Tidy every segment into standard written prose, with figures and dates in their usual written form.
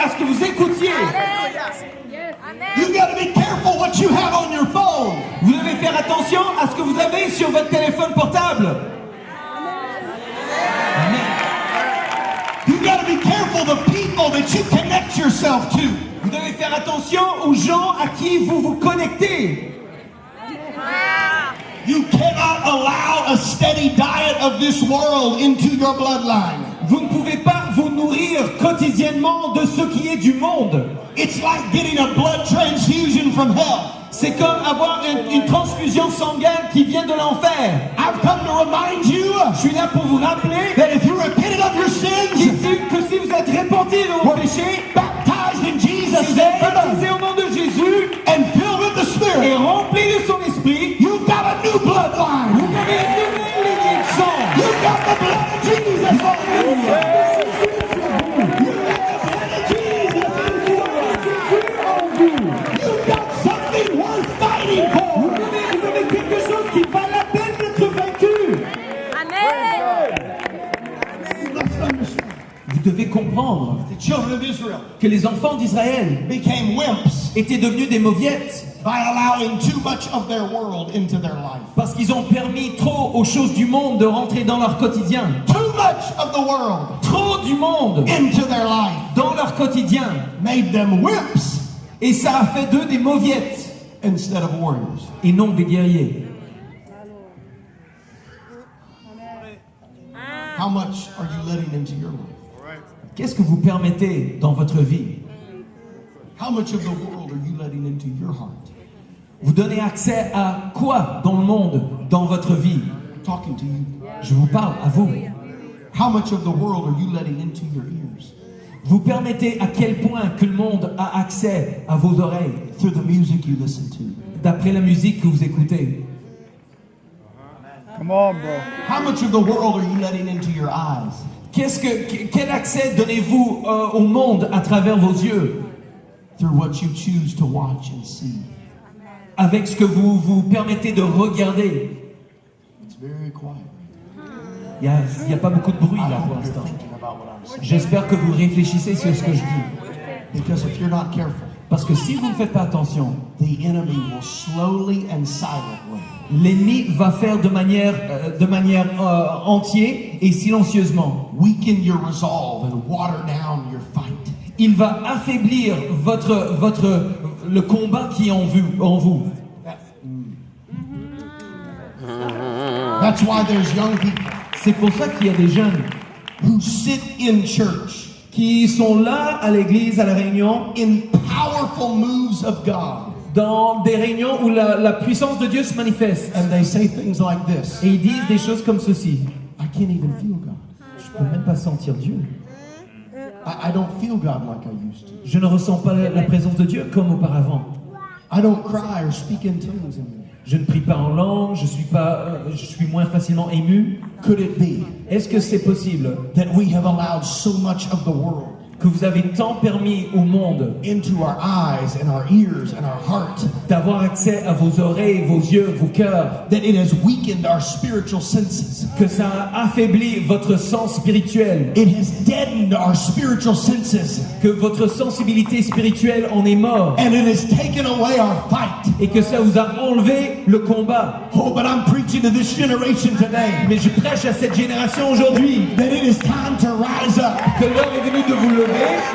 à ce que vous écoutiez. You got to be careful what you have on your phone. Vous devez faire attention à ce que vous avez sur votre téléphone portable. You got to be careful the people that you connect yourself to. Vous devez faire attention aux gens à qui vous vous connectez. You cannot allow a steady diet of this world into your bloodline. Vous ne pouvez pas vous nourrir quotidiennement de ce qui est du monde. It's like getting a blood transfusion from hell. C'est comme avoir une transfusion sanguine qui vient de l'enfer. I've come to remind you Je suis là pour vous rappeler that if you repented of your sins, que si vous êtes repentis de vos péchés, baptized in Jesus' si vous êtes name, baptisés au nom de Jésus and filled with the et Spirit, remplis de son esprit, you've got a new bloodline. vous avez une nouvelle lignée de sang. You've got the blood of Jesus on you. You've got something worth fighting for. Vous avez quelque chose qui vaut la peine d'être vaincu. Vous devez comprendre The children of Israel que les enfants d'Israël became wimps étaient devenus des mauviettes by allowing too much of their world into their life. parce qu'ils ont permis trop aux choses du monde de rentrer dans leur quotidien. Too much of the world Trop du monde into their life dans leur quotidien. made them wimps Et ça a fait d'eux des mauviettes instead of warriors. et non des guerriers. How much are you letting into your life? Qu'est-ce que vous permettez dans votre vie? How much of the world are you letting into your heart? Vous donnez accès à quoi dans le monde, dans votre vie? I'm talking to you. Je vous parle à vous. How much of the world are you letting into your ears? Vous permettez à quel point que le monde a accès à vos oreilles Through the music you listen to. d'après la musique que vous écoutez? Come on, bro. How much of the world are you letting into your eyes? Quel accès donnez-vous au monde à travers vos yeux? Through what you choose to watch and see. Avec ce que vous vous permettez de regarder? It's very quiet. Il n'y a pas beaucoup de bruit I là hope pour you're l'instant. thinking about what I'm saying. J'espère que vous réfléchissez sur ce que je dis. Because if you're not careful, Parce que si vous ne faites pas attention, the enemy will slowly and silently l'ennemi va faire de manière entière et silencieusement. weaken your resolve and water down your fight. Il va affaiblir le combat qui est en vous. That's why there's young people C'est pour ça qu'il y a des jeunes who sit in church qui sont là à l'église, à la réunion, in powerful moves of God. dans des réunions où la puissance de Dieu se manifeste. And they say things like this. Et ils disent des choses comme ceci. I can't even feel God. Je peux même pas sentir Dieu. I don't feel God like I used to. Je ne ressens pas la présence de Dieu comme auparavant. I don't cry or speak in tongues anymore. Je ne prie pas en langue, je suis moins facilement ému. Could it be Est-ce que c'est possible that we have allowed so much of the world que vous avez tant permis au monde into our eyes and our ears and our heart d'avoir accès à vos oreilles, vos yeux, vos cœurs, that it has weakened our spiritual senses? que ça a affaibli votre sens spirituel, It has deadened our spiritual senses, que votre sensibilité spirituelle en est morte and it has taken away our fight. et que ça vous a enlevé le combat. Oh, but I'm preaching to this generation today Mais je prêche à cette génération aujourd'hui that it is time to rise up, que l'heure est venue de vous lever,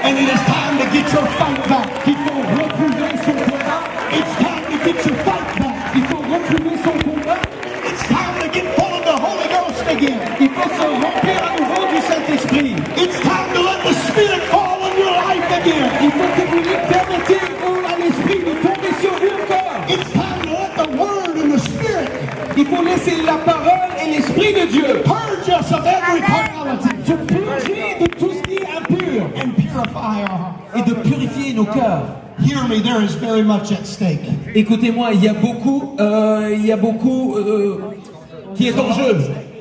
and it is time to get your fight back. qu'il faut retrouver son combat, It's time to get your fight back. il faut retrouver son combat, It's time to get full of the Holy Ghost again. il faut se remplir à nouveau du Saint-Esprit. It's time to let the Spirit fall on your life again. Il faut que vous lui permettiez à l'Esprit de tomber sur vous encore. It's time to let the Word and the Spirit Il faut laisser la parole et l'Esprit de Dieu purge us of every carnality se purger de tout ce qui est impur and purify our heart. et de purifier nos cœurs. Hear me, there is very much at stake. Écoutez-moi, il y a beaucoup qui est en jeu.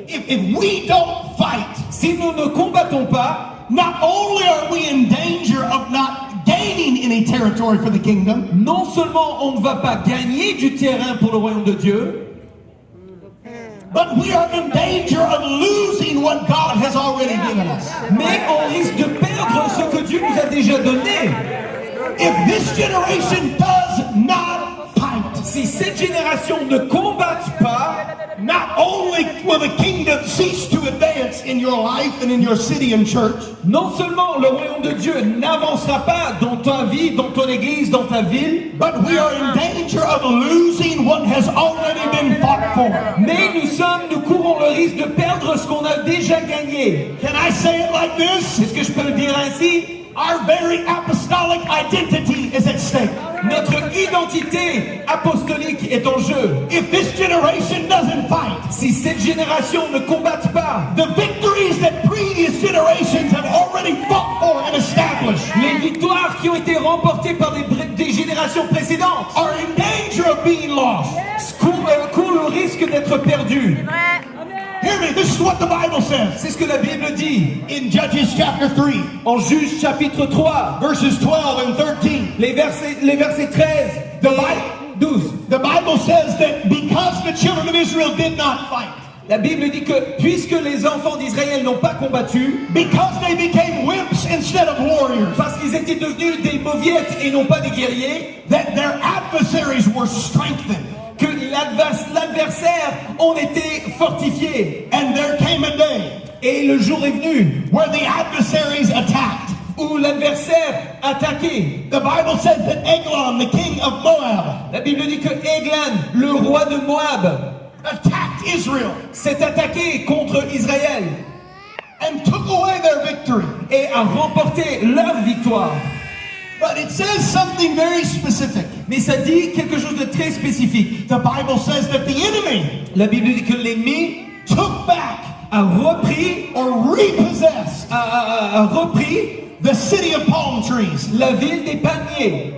If we don't fight, Si nous ne combattons pas, not only are we in danger of not gaining any territory for the kingdom, non seulement on ne va pas gagner du terrain pour le royaume de Dieu, But we are in danger of losing what God has already given us. Mais on risque de perdre ce que Dieu nous a déjà donné. If this generation does not fight, Si cette génération ne combatte pas, not only will the kingdom cease to advance in your life and in your city and church, non seulement le royaume de Dieu n'avancera pas dans ta vie, dans ton église, dans ta ville, but we are in danger of losing what has already been fought for. mais nous courons le risque de perdre ce qu'on a déjà gagné. Can I say it like this? Est-ce que je peux le dire ainsi? Our very apostolic identity is at stake. Notre identité apostolique est en jeu. If this generation doesn't fight, Si cette génération ne combatte pas, the victories that previous generations have already fought for and established les victoires qui ont été remportées par des générations précédentes are in danger of being lost. courent le risque d'être perdues. Hear me, this is what the Bible says. C'est ce que la Bible dit In Judges chapter 3, en Juge chapitre 3, verses 12 and 13, les versets 13 et 12. the Bible says that because the children of Israel did not fight, La Bible dit que puisque les enfants d'Israël n'ont pas combattu, because they became wimps instead of warriors, parce qu'ils étaient devenus des mauviettes et non pas des guerriers, that their adversaries were strengthened. que l'adversaire ont été fortifiés. And there came a day Et le jour est venu where the adversaries attacked. où l'adversaire attaquait. The Bible says that Eglon, the king of Moab, La Bible dit que Églan, le roi de Moab, attacked Israel s'est attaqué contre Israël and took away their victory. et a remporté leur victoire. But it says something very specific. Mais ça dit quelque chose de très spécifique. The Bible says that the enemy La Bible dit que l'ennemi took back a repris, or repossessed a repris the city of palm trees. la ville des palmiers.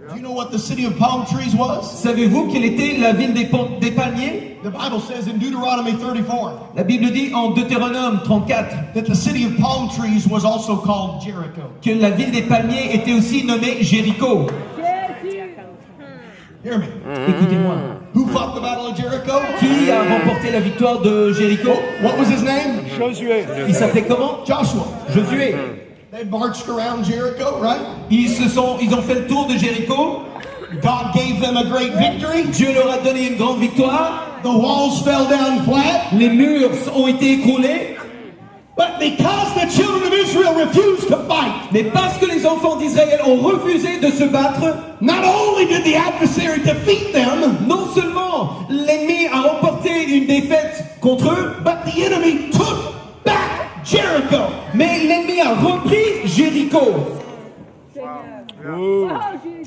Do you know what the city of palm trees was? Savez-vous quelle était la ville des palmiers? The Bible says in Deuteronomy 34 La Bible dit en Deutéronome 34 that the city of palm trees was also called Jericho. que la ville des palmiers était aussi nommée Jéricho. Hear me. Écoutez-moi. Who fought the battle of Jericho? Qui a remporté la victoire de Jéricho? What was his name? Josué. Il s'appelait comment? Joshua. Josué. They marched around Jericho, right? Ils ont fait le tour de Jéricho. God gave them a great victory. Dieu leur a donné une grande victoire. The walls fell down flat. Les murs ont été écroulés. But because the children of Israel refused to fight, Mais parce que les enfants d'Israël ont refusé de se battre, not only did the adversary defeat them, non seulement l'ennemi a remporté une défaite contre eux, but the enemy took back Jericho. mais l'ennemi a repris Jéricho.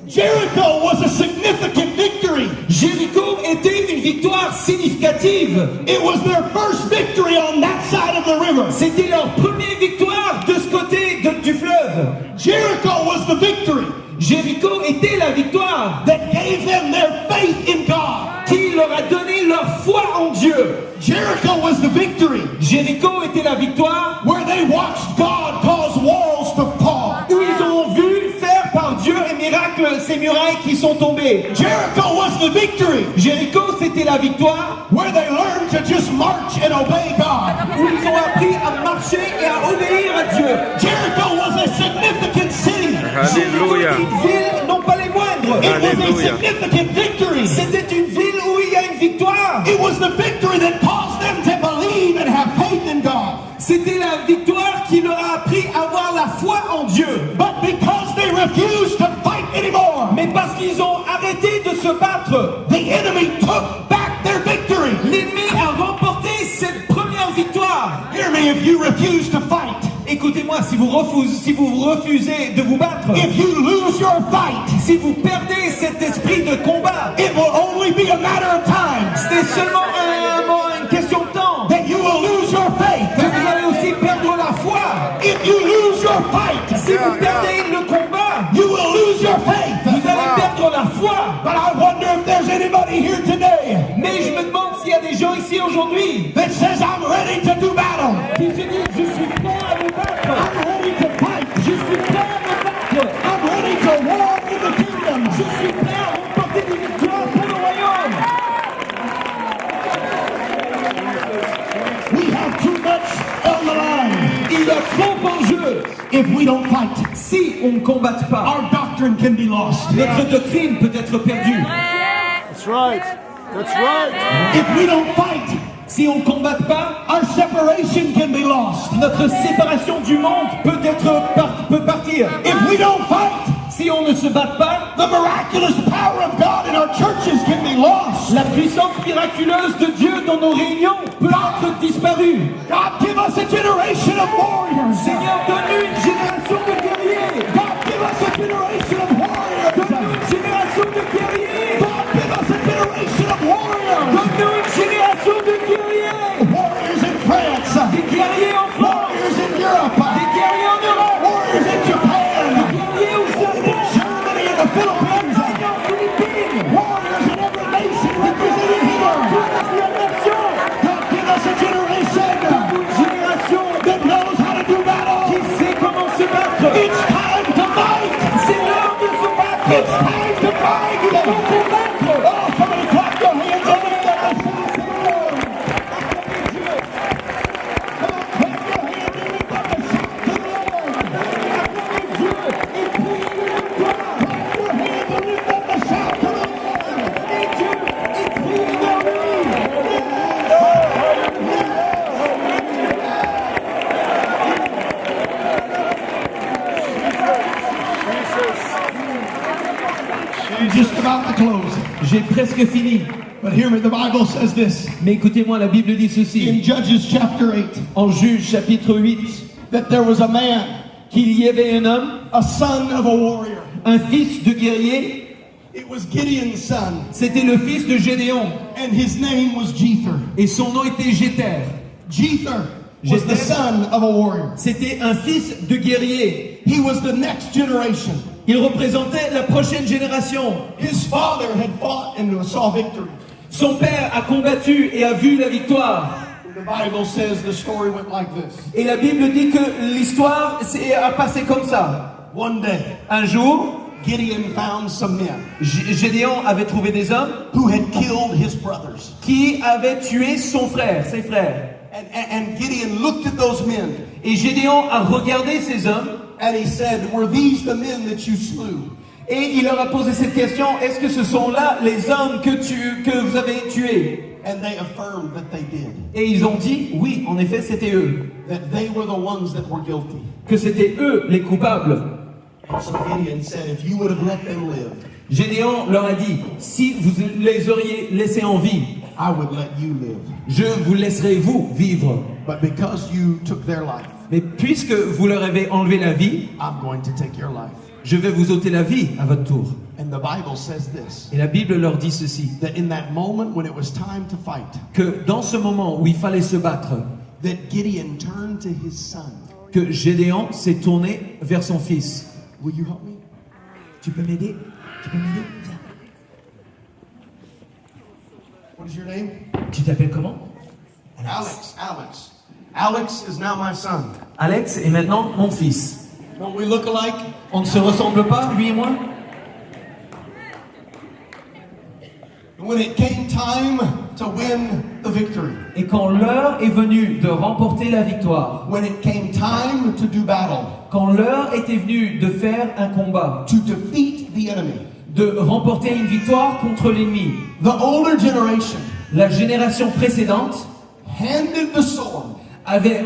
Jericho was a significant victory. Jéricho était une victoire significative. It was their first victory on that side of the river. C'était leur première victoire de ce côté du fleuve. Jericho was the victory Jéricho était la victoire that gave them their faith in God. qui leur a donné leur foi en Dieu. Jericho was the victory Jéricho était la victoire where they watched God cause walls to fall. où ils ont vu faire par Dieu un miracle, ces murailles qui sont tombées. Jericho was the victory Jéricho, c'était la victoire where they learned to just march and obey God. où ils ont appris à marcher et à obéir à Dieu. Jericho was a significant city. Jéricho était une ville, non pas les moindres. It was a significant victory. C'était une ville où il y a une victoire. It was the victory that caused them to believe and have faith in God. C'était la victoire qui leur a appris à avoir la foi en Dieu. But because they refused to fight anymore, Mais parce qu'ils ont arrêté de se battre, the enemy took back their victory. l'ennemi a remporté cette première victoire. Hear me, if you refuse to fight, Écoutez-moi, si vous refusez de vous battre, if you lose your fight, si vous perdez cet esprit de combat, it will only be a matter of time c'est seulement une question de temps that you will lose your que faith. vous allez aussi perdre la foi. If you lose your fight, Si vous perdez le combat, you will lose your faith. vous allez perdre la foi. But I wonder if there's anybody here today Mais je me demande s'il y a des gens ici aujourd'hui that says, I'm ready to do battle. qui se disent je suis prêt à me battre, I'm ready to fight. je suis prêt à me battre, I'm ready to walk in the kingdom. je suis prêt à remporter des victoires pour le royaume. fight, Si on ne combatte pas, our doctrine can be lost. notre doctrine peut être perdue. That's right. That's right. If we don't fight, Si on ne combatte pas, our separation can be lost. notre séparation du monde peut partir. If we don't fight, Si on ne se bat pas, the miraculous power of God in our churches can be lost. la puissance miraculeuse de Dieu dans nos réunions peut être disparue. God, give us a generation of warriors. Seigneur, donne-nous une génération de guerriers. God, give us a generation of warriors. Donne-nous une génération de guerriers. God, give us a generation of warriors. Donne-nous une génération de guerriers. Warriors in France. Des guerriers en France. Warriors in Europe. Des guerriers en Europe. Warriors in Japan. Guerriers au Japon. Germany and the Philippines. En Philippines. Warriors in every nation represented here. La nation. God, give us a generation Une génération that knows how to do battle. qui sait comment se battre. It's time to fight. C'est l'heure de se battre. It's time to fight. Oh, somebody clap your hands over there. I'm just about to close. J'ai presque fini. But hear me, the Bible says this Mais écoutez-moi, la Bible dit ceci. in Judges chapter 8 En Juge chapitre 8, that there was a man, qu'il y avait un homme, a son of a warrior. un fils de guerrier. It was Gideon's son, C'était le fils de Gédéon. and his name was Jether. Et son nom était Jéter. Jether was the son of a warrior. C'était un fils de guerrier. He was the next generation. Il représentait la prochaine génération. His father had fought and saw victory. Son père a combattu et a vu la victoire. The Bible says the story went like this. Et la Bible dit que l'histoire a passé comme ça. One day, Un jour, Gideon found some men Gédéon avait trouvé des hommes who had killed his brothers. qui avaient tué son frère, ses frères. And Gideon looked at those men Et Gédéon a regardé ces hommes and he said, "Were these the men that you slew?" et il leur a posé cette question: est-ce que ce sont là les hommes que vous avez tués? And they affirmed that they did. Et ils ont dit oui, en effet, c'était eux, That they were the ones that were guilty. que c'était eux les coupables. And so Gideon said, "If you would have let them live, Gédéon leur a dit: si vous les auriez laissés en vie, I would let you live. je vous laisserai vous vivre. But because you took their life, Mais puisque vous leur avez enlevé la vie, I'm going to take your life." je vais vous ôter la vie à votre tour. And the Bible says this, Et la Bible leur dit ceci, that in that moment when it was time to fight, que dans ce moment où il fallait se battre, that Gideon turned to his son. que Gédéon s'est tourné vers son fils. Will you help me? Tu peux m'aider? Tu peux m'aider? Viens. What is your name? Tu t'appelles comment? Alex. Alex. Alex is now my son. Alex est maintenant mon fils. Don't we look alike? On ne se ressemble pas, lui et moi? When it came time to win the victory, Et quand l'heure est venue de remporter la victoire, when it came time to do battle, quand l'heure était venue de faire un combat, to defeat the enemy, de remporter une victoire contre l'ennemi, the older generation la génération précédente handed the sword avait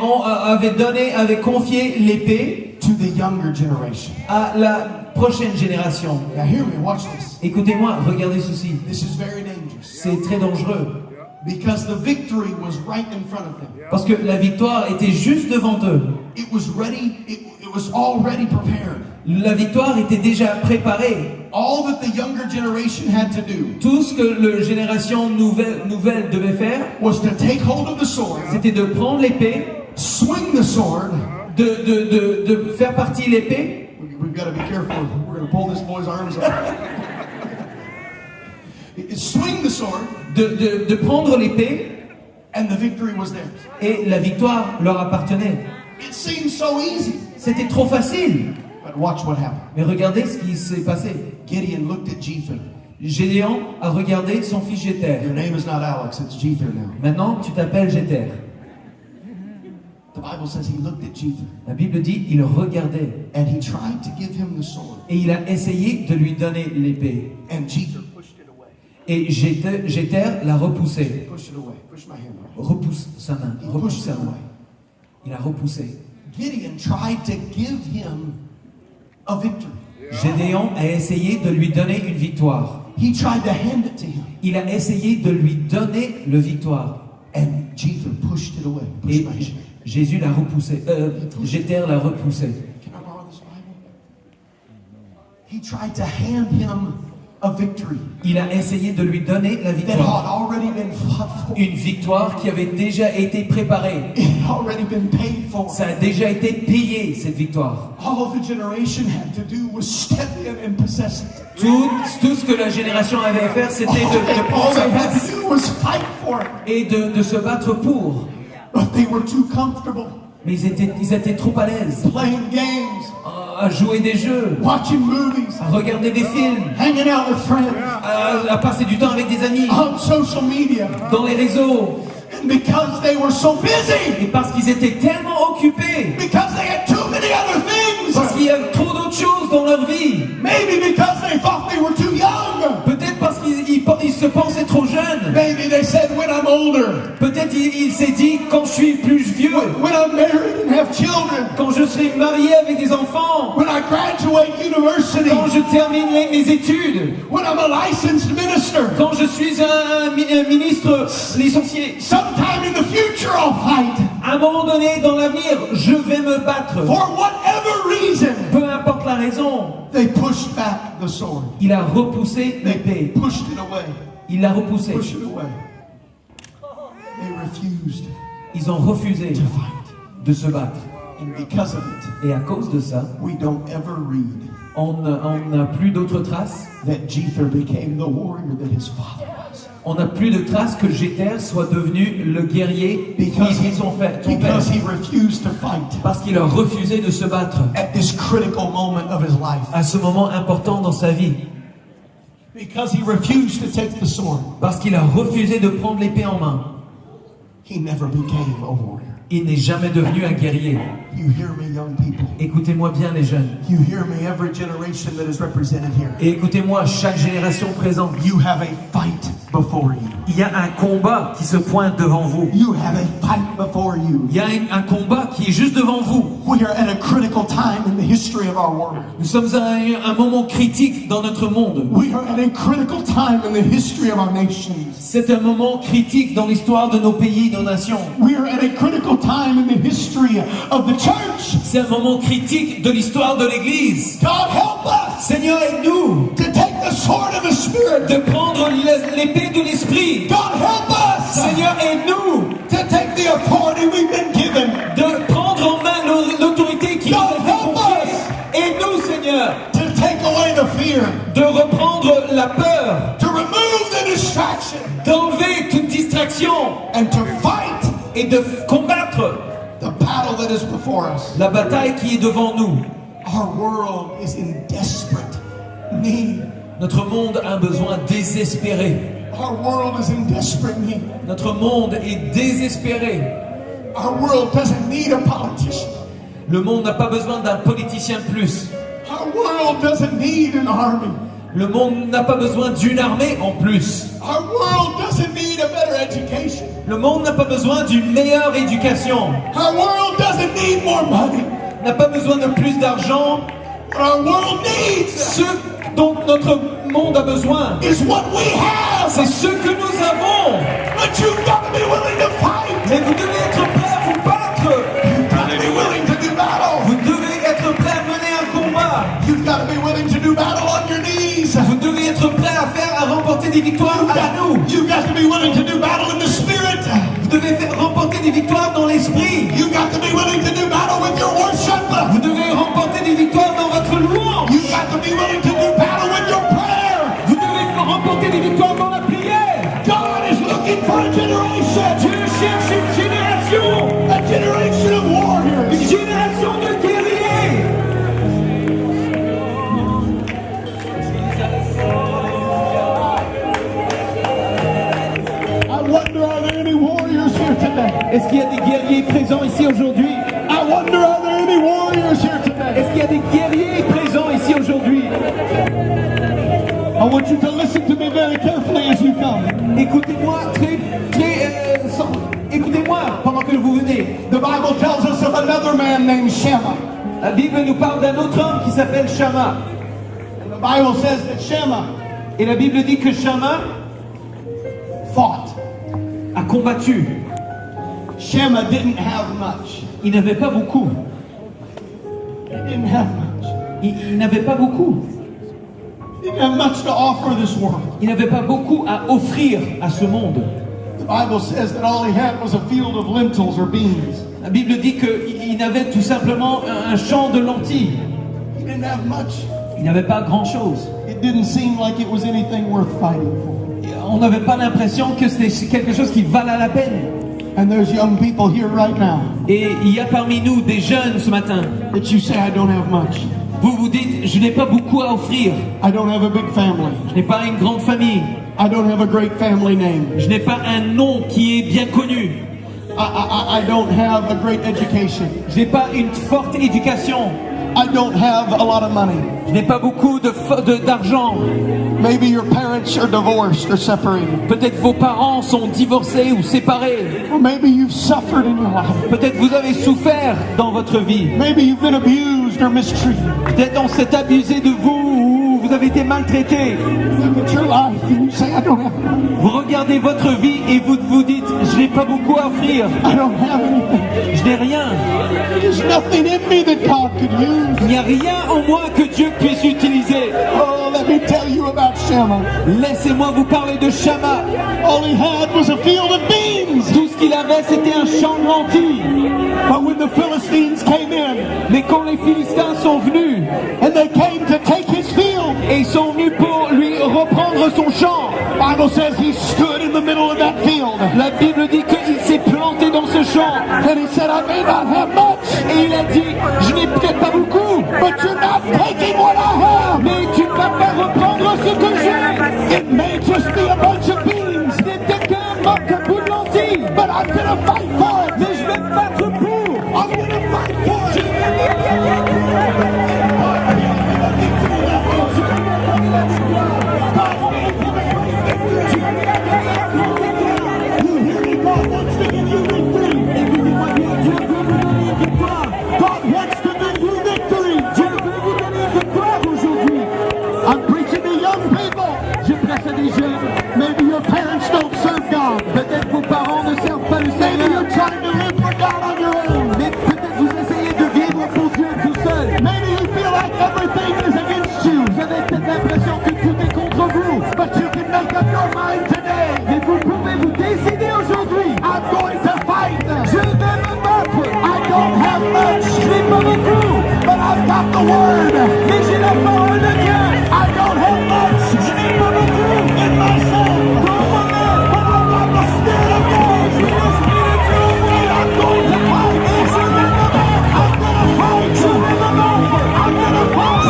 confié l'épée to the younger generation. à la prochaine génération. Now hear me, watch this. Écoutez-moi, regardez ceci. This is very dangerous. C'est très dangereux. Because the victory was right in front of them. Parce que la victoire était juste devant eux. It was ready, it was already prepared. La victoire était déjà préparée. All that the younger generation had to do Tout ce que la génération nouvelle devait faire, was to take hold of the sword, c'était de prendre l'épée, swing the sword. de faire partie l'épée. We've got to be careful. We're going to pull this boy's arms up. Swing the sword, De prendre l'épée, and the victory was theirs. et la victoire leur appartenait. It seemed so easy. C'était trop facile. But watch what happened. Mais regardez ce qui s'est passé. Gideon looked at Jether. Gédéon a regardé son fils Jéter. Your name is not Alex, it's Jether now. Maintenant, tu t'appelles Jéter. The Bible says he looked at Jether La Bible dit, il regardait and he tried to give him the sword. et il a essayé de lui donner l'épée. And Jether pushed it away. Et Jether l'a repoussé. Pushed it away. Push my hand away. Repousse sa main. He Repousse pushed sa it main. away. Il a repoussé. Gideon tried to give him a victory. Gédéon a essayé de lui donner une victoire. He tried to hand it to him. Il a essayé de lui donner le victoire. And Jether pushed it away. Push Et my hand. Jésus l'a repoussé. Jether l'a repoussé. Can I borrow this Bible? He tried to hand him a victory Il a essayé de lui donner la that victoire. had already been fought for. Une victoire qui avait déjà été préparée. It had already been paid for. Ça a déjà été payé, cette victoire. All the generation had to do was step in and possess it. Tout ce que la génération avait à faire, c'était de prendre All sa they had place to do was fight for it. et de se battre pour. But they were too comfortable Mais ils étaient trop à l'aise playing games, à jouer des jeux, watching movies, à regarder des films, hanging out with friends, à passer du temps avec des amis, on social media. dans les réseaux. And because they were so busy, Et parce qu'ils étaient tellement occupés, because they had too many other parce things, qu'il y a trop d'autres choses dans leur vie, maybe because they thought they were too young, peut-être parce qu'ils se pensaient trop jeunes, maybe they said, when I'm older, peut-être il s'est dit, quand je suis plus vieux, when I'm married and have children, quand je serai marié avec des enfants, when I graduate university, quand je termine mes études, when I'm a licensed minister, quand je suis un ministre licencié, sometime in the future I'll fight. à un moment donné dans l'avenir, je vais me battre. For whatever reason, Peu importe la raison, they pushed back the sword. il a repoussé They l'épée. pushed it away. Il l'a repoussé. Pushed it away. They refused Ils ont refusé to fight. de se battre. And because of it, Et à cause de ça, we don't ever read on n'a plus d'autres traces. that Jether became the warrior that his father was. On n'a plus de traces que Jether soit devenu le guerrier qui Because est son père. because he refused to fight Parce qu'il a refusé de se battre at this critical moment of his life. à ce moment important dans sa vie. Because he refused to take the sword, Parce qu'il a refusé de prendre l'épée en main. he never became a warrior. Il n'est jamais devenu un guerrier. You hear me, young people? Écoutez-moi bien les jeunes. You hear me, every generation that is represented here? Et écoutez-moi, chaque génération présente. You have a fight before you. Il y a un combat qui se pointe devant vous. You have a fight before you. Il y a un combat qui est juste devant vous. We are at a critical time in the history of our world. Nous sommes à un moment critique dans notre monde. We are at a critical time in the history of our nations. C'est un moment critique dans l'histoire de nos pays, de nos nations. We are at a critical time in the history of the church. C'est un moment critique de l'histoire de l'Église. God help us Seigneur, aide-nous to take the sword of the Spirit. de prendre l'épée de l'Esprit. God help us Seigneur, aide-nous to take the authority we've been given. de prendre en main l'autorité qui nous a été confiée. Aide-nous, Seigneur, To take away the fear. de reprendre la peur, To remove the distraction. d'enlever toute distraction And to fight et de combattre the battle that is before us. la bataille qui est devant nous. Our world is in desperate need. Notre monde a un besoin désespéré. Our world is in desperate need. Notre monde est désespéré. Our world doesn't need a politician. Le monde n'a pas besoin d'un politicien de plus. Our world doesn't need an army. Le monde n'a pas besoin d'une armée en plus. Our world doesn't need a better education. Le monde n'a pas besoin d'une meilleure éducation. Our world doesn't need more money. N'a pas besoin de plus d'argent. What our world needs Ce dont notre monde a besoin, is what we have. c'est ce que nous avons. But you've got to be willing to fight. Mais vous devez être prêts à vous battre. You've got to be willing to do battle. Vous devez être prêts à mener un combat. You've got to be willing to do battle on your knees. Vous devez être prêts à remporter des victoires à genoux. You've got to be willing to do battle in the spirit. Vous devez remporter des victoires dans l'esprit. You've got to be willing to do battle with your worship. Vous devez remporter des victoires dans votre louange. You've got to be willing to do battle with your prayer. Vous devez remporter des victoires dans la prière. God is looking for a generation. Dieu cherche une génération. A generation of warriors. Une génération de guerriers. I wonder, are there any warriors here today? Est-ce qu'il y a des guerriers présents ici? ici aujourd'hui? I wonder, are there any warriors here today? Est-ce qu'il y a des guerriers présents ici aujourd'hui? I want you to listen to me very carefully as you come. Écoutez-moi écoutez-moi pendant que vous venez. The Bible tells us of another man named Shammah. La Bible nous parle d'un autre homme qui s'appelle Shammah. And the Bible says that Shammah Et la Bible dit que Shammah fought. a combattu. Shammah didn't have much. Il n'avait pas beaucoup. He didn't have much. Il n'avait pas beaucoup. He didn't have much to offer this world. Il n'avait pas beaucoup à offrir à ce monde. The Bible says that all he had was a field of lentils or beans. La Bible dit qu'il n'avait tout simplement un champ de lentilles. He didn't have much. Il n'avait pas grand-chose. It didn't seem like it was anything worth fighting for. On n'avait pas l'impression que c'était quelque chose qui valait la peine. And there's young people here right now Et il y a parmi nous des jeunes ce matin. that you say, I don't have much. Vous vous dites, je n'ai pas beaucoup à offrir. I don't have a big family. Je n'ai pas une grande famille. I don't have a great family name. Je n'ai pas un nom qui est bien connu. I don't have a great education. Je n'ai pas une forte éducation. I don't have a lot of money. Je n'ai pas beaucoup d'argent. Maybe your parents are divorced or separated. Peut-être vos parents sont divorcés ou séparés. Or maybe you've suffered in your life. Peut-être vous avez souffert dans votre vie. Maybe you've been abused or mistreated. Peut-être on s'est abusé de vous ou vous avez été maltraité. Look at your life and you say, I don't have money. Vous regardez votre vie et vous vous dites, je n'ai pas beaucoup à offrir. I don't have anything. Je n'ai rien. There's nothing in me that God could use. Il n'y a rien en moi que Dieu puisse utiliser. Oh, let me tell you about Shammah. Laissez-moi vous parler de Shammah. All he had was a field of beans. Tout ce qu'il avait, c'était un champ de lentilles. But when the Philistines came in Mais quand les Philistins sont venus and they came to take his field, et ils sont venus pour lui reprendre son champ, the Bible says he stood in the middle of that field. la Bible dit qu'il s'est planté dans ce champ. And he said, I may not have much, Et il a dit, je n'ai peut-être pas beaucoup, but you're not taking what I have. mais tu ne vas pas reprendre ce que j'ai. It may just be a bunch of beans, Ce n'était qu'un bout de lentilles, but I'm going to fight for it. mais je vais me battre pour. I'm going to fight for it. God wants to give you victory. God wants to give you victory. I'm preaching to young people. Je prêche à des jeunes. Maybe your parents don't serve God. Peut-être vos parents ne servent pas le Maybe Seigneur. you're trying to live for God on your own. Mais peut-être vous essayez de vivre pour Dieu tout seul. Maybe you feel like everything is against you. Vous avez peut-être l'impression que tout est contre vous. But you can make up your mind today. Mais vous pouvez vous décider aujourd'hui. I'm going to fight. Je vais me battre. I don't have much, Je n'ai pas beaucoup, but I've got the word. mais j'ai la parole de Dieu. I don't have much Je n'ai pas beaucoup in myself, dans moi-même. but I've got the Spirit of God. J'ai l'esprit de Dieu. And I'm going to fight. Et je vais me battre. I'm going to fight. Je vais me battre. I'm going to fight.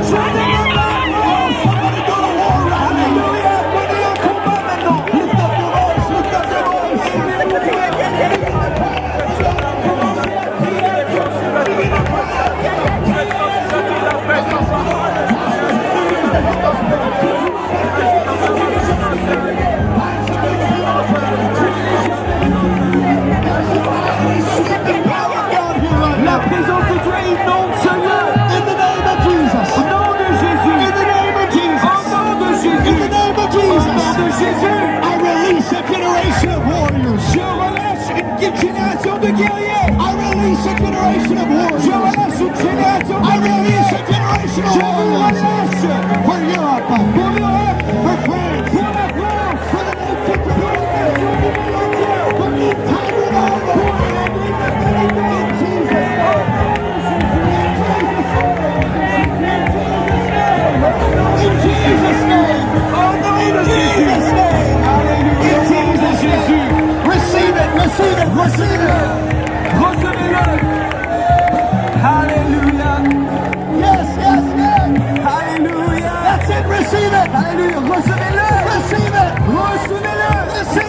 Je vais me battre. Oh, somebody go to war right now. Alléluia. Menez un combat maintenant. Lift up your voice. Lift up your voice. La présence de Dieu inonde ce lieu. In the name of Jesus. Au nom de Jésus. In the name of Jesus. Au nom de In Jésus. the name of Au nom Jesus. de Jésus. I release a generation of warriors. Je relâche une génération de guerriers. I release a generation of Je warriors. relâche une génération I de release guerriers. a generation of Je vous warriors. relâche For Europe. pour l'Europe, For France. pour la France, For the nation of Europe. For the entire world. In Jesus' name. In Jesus' name. au nom de Jésus. Jesus' name. Alléluia. In Au nom de Jesus' Jésus. name. Receive it. Receive it. Receive it. Recevez-le. Alléluia. Yes, yes, yes. Alléluia. That's it. Receive it. Alléluia. Recevez-le. Receive it. Recevez-le. Receive